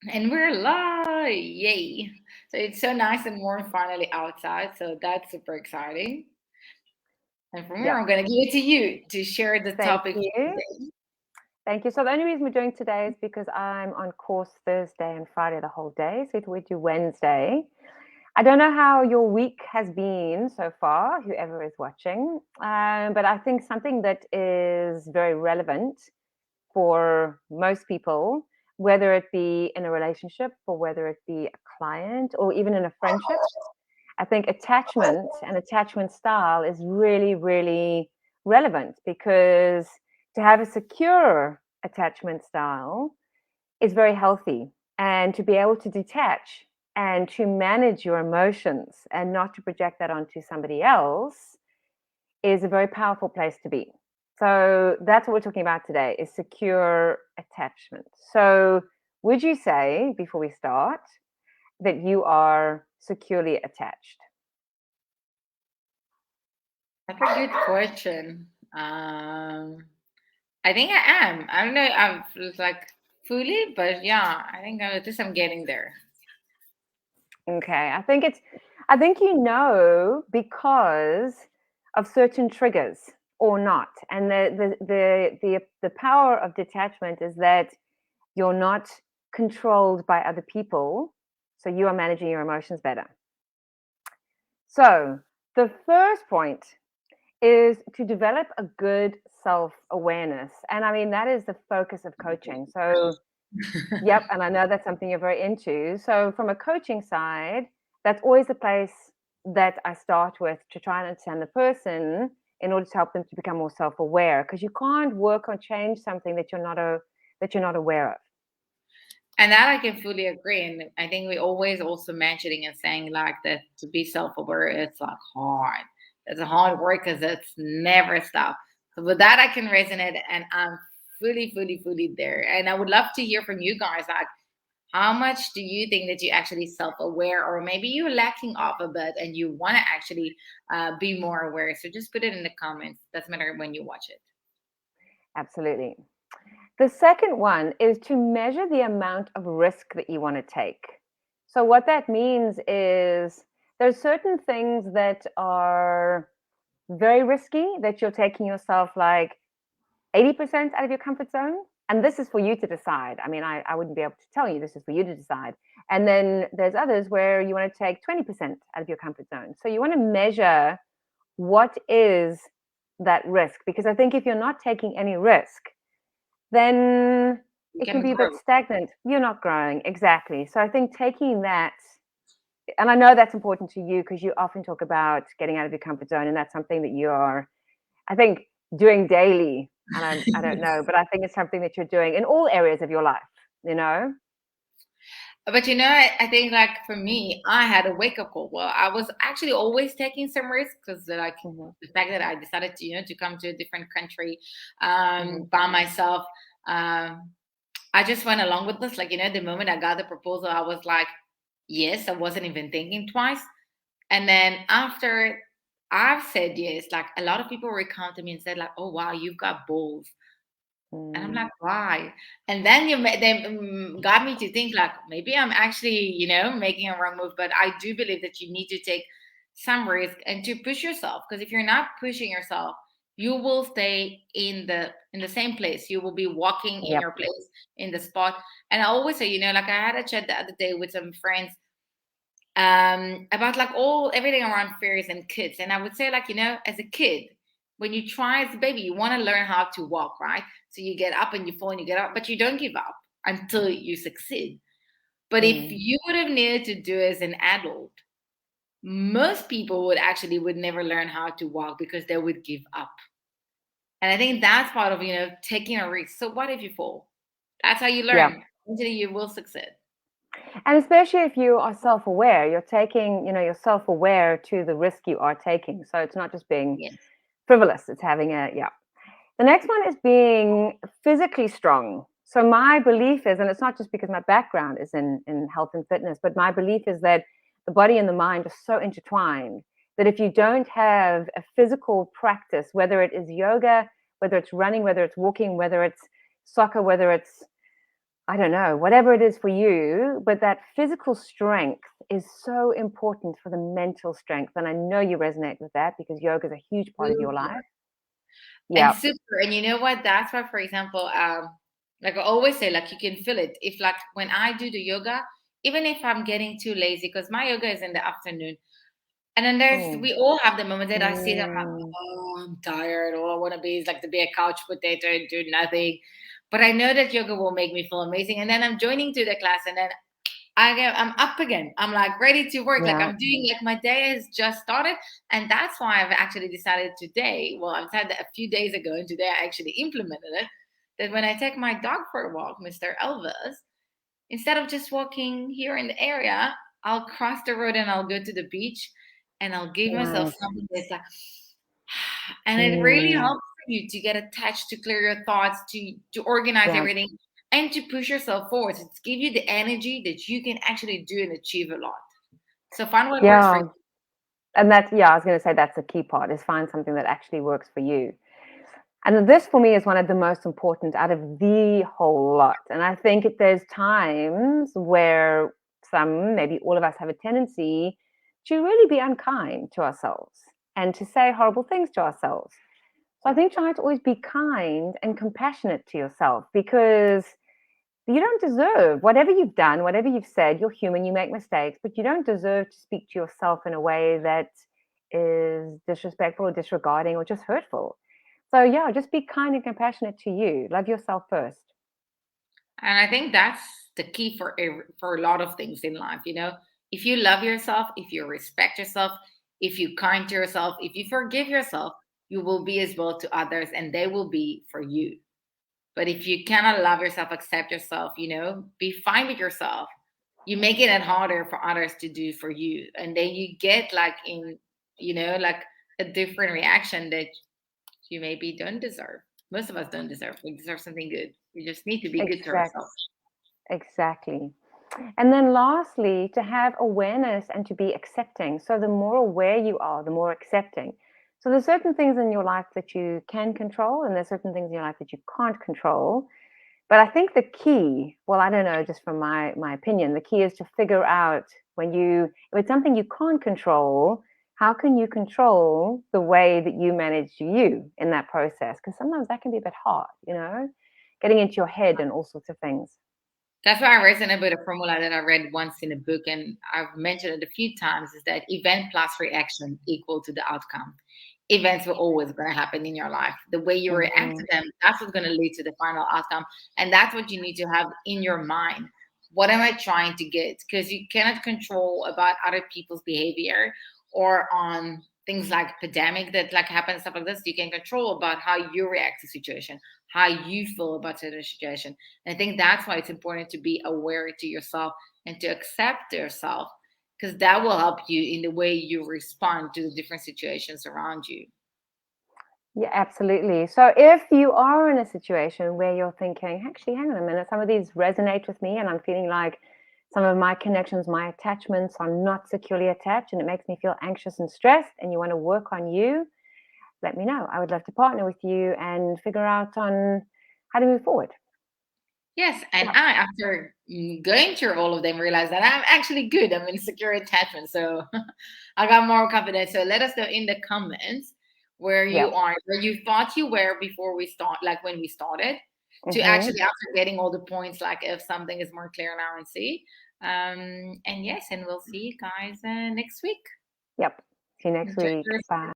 And we're live! Yay! So it's so nice and warm finally outside. So that's super exciting. And from here, Yep. I'm going to give it to you to share the Thank topic for you. today. Thank you. So the only reason we're doing today is because I'm on course Thursday and Friday the whole day. So we do Wednesday. I don't know how your week has been so far, whoever is watching, but I think something that is very relevant for most people, whether it be in a relationship or whether it be a client or even in a friendship, I think attachment and attachment style is really, really relevant because to have a secure attachment style is very healthy, and to be able to detach and to manage your emotions and not to project that onto somebody else is a very powerful place to be. So that's what we're talking about today is secure attachment. So would you say before we start that you are securely attached? That's a good question. I think I am. I don't know. I'm like fully, but yeah, I think at least I'm getting there. Okay, I think you know because of certain triggers or not. And the power of detachment is that you're not controlled by other people, so you are managing your emotions better. So, the first point is to develop a good self-awareness. And I mean that is the focus of coaching. So, yep, and I know that's something you're very into. So, from a coaching side, that's always the place that I start with to try and understand the person in order to help them to become more self-aware. Because you can't work or change something that you're not aware of. And that I can fully agree. And I think we always also mentioning and saying like that to be self-aware, it's like hard. It's a hard work because it's never stop. So with that, I can resonate, and I'm fully there. And I would love to hear from you guys. Like, how much do you think that you actually self-aware, or maybe you're lacking off a bit and you want to actually be more aware? So just put it in the comments. Doesn't matter when you watch it. Absolutely. The second one is to measure the amount of risk that you want to take. So, what that means is there's certain things that are very risky that you're taking yourself like 80% out of your comfort zone. And this is for you to decide. I mean, I wouldn't be able to tell you, this is for you to decide. And then there's others where you want to take 20% out of your comfort zone. So, you want to measure what is that risk, because I think if you're not taking any risk, then You it can can be a bit grow. stagnant. You're not growing. Exactly. So I think taking that, and I know that's important to you because you often talk about getting out of your comfort zone, and that's something that you are, I think, doing daily. And I don't know, but I think it's something that you're doing in all areas of your life, you know? But you know, I think like for me, I had a wake up call. Well, I was actually always taking some risks because like Hmm. the fact that I decided to, to come to a different country Hmm. by myself. Um, I just went along with this. Like, the moment I got the proposal, I was like, yes, I wasn't even thinking twice. And then after I've said yes, like a lot of people were coming to me and said like, oh wow, you've got balls. And I'm Mm. like, why? And then they got me to think like maybe I'm actually, making a wrong move. But I do believe that you need to take some risk and to push yourself. Because if you're not pushing yourself, you will stay in the same place. You will be walking in Yep. your place in the spot. And I always say, like I had a chat the other day with some friends about like all everything around fairies and kids. And I would say like, as a kid, when you try as a baby, you want to learn how to walk, right? So you get up and you fall and you get up, but you don't give up until you succeed. But if Mm. you would have needed to do it as an adult, most people would never learn how to walk because they would give up. And I think that's part of taking a risk. So what if you fall? That's how you Yeah. learn. Eventually you will succeed. And especially if you are self-aware, you're taking, you're self-aware to the risk you are taking. So it's not just being Yeah. frivolous, it's having a, yeah. The next one is being physically strong. So my belief is, and it's not just because my background is in health and fitness, but my belief is that the body and the mind are so intertwined that if you don't have a physical practice, whether it is yoga, whether it's running, whether it's walking, whether it's soccer, whether it's I don't know, whatever it is for you, but that physical strength is so important for the mental strength. And I know you resonate with that because yoga is a huge part of your life. And Yeah. super. And you know what? That's why, for example, like I always say, like you can feel it. If like when I do the yoga, even if I'm getting too lazy, because my yoga is in the afternoon. And then Mm, we all have the moment that I sit, I'm like, mm, oh, I'm tired. All I want to be is like to be a couch potato and do nothing. But I know that yoga will make me feel amazing. And then I'm joining to the class, and then I'm up again. I'm like ready to work. Like yeah. I'm doing like my day has just started. And that's why I've actually decided today. Well, I've said that a few days ago, and today I actually implemented it. That when I take my dog for a walk, Mr. Elvis, instead of just walking here in the area, I'll cross the road and I'll go to the beach and I'll give myself Nice. something that's like, and it really Mm, helps you to get attached, to clear your thoughts, to organize yeah. everything, and to push yourself forward. To give you the energy that you can actually do and achieve a lot. So find what works for you. Yeah. And that's, yeah, I was going to say that's the key part is find something that actually works for you. And this for me is one of the most important out of the whole lot. And I think there's times where some, maybe all of us, have a tendency to really be unkind to ourselves and to say horrible things to ourselves. So I think try to always be kind and compassionate to yourself because you don't deserve whatever you've done, whatever you've said. You're human, you make mistakes, but you don't deserve to speak to yourself in a way that is disrespectful or disregarding or just hurtful. So yeah, just be kind and compassionate to you. Love yourself first. And I think that's the key for a lot of things in life. If you love yourself, if you respect yourself, if you kind to yourself, if you forgive yourself, you will be as well to others, and they will be for you. But if you cannot love yourself, accept yourself, be fine with yourself, you make it harder for others to do for you. And then you get like like a different reaction that you maybe don't deserve. Most of us don't deserve. We deserve something good. We just need to be good to Exact, ourselves. exactly. And then lastly, to have awareness and to be accepting. So the more aware you are, the more accepting. So there's certain things in your life that you can control, and there's certain things in your life that you can't control. But I think the key, well, I don't know, just from my opinion, the key is to figure out if it's something you can't control, how can you control the way that you manage you in that process? Because sometimes that can be a bit hard, getting into your head and all sorts of things. That's why I resonate with a formula that I read once in a book, and I've mentioned it a few times, is that event plus reaction equal to the outcome. Events were always going to happen in your life. The way you react Hmm. to them, that's what's going to lead to the final outcome. And that's what you need to have in your mind. What am I trying to get? Because you cannot control about other people's behavior or on things like pandemic that like happen and stuff like this. You can control about how you react to situation, how you feel about the situation. And I think that's why it's important to be aware to yourself and to accept yourself, because that will help you in the way you respond to the different situations around you. Yeah, absolutely. So if you are in a situation where you're thinking, actually, hang on a minute, some of these resonate with me, and I'm feeling like some of my connections, my attachments are not securely attached, and it makes me feel anxious and stressed, and you want to work on you, let me know. I would love to partner with you and figure out on how to move forward. Yes, and Yeah. I, after going through all of them, realized that I'm actually good. I'm in secure attachment, so I got more confidence. So let us know in the comments where Yeah. you are, where you thought you were before we start, like when we started, to Hmm. actually after getting all the points, like if something is more clear now and see. And yes, and we'll see you guys next week. Yep. See you next Enjoy week. your Bye.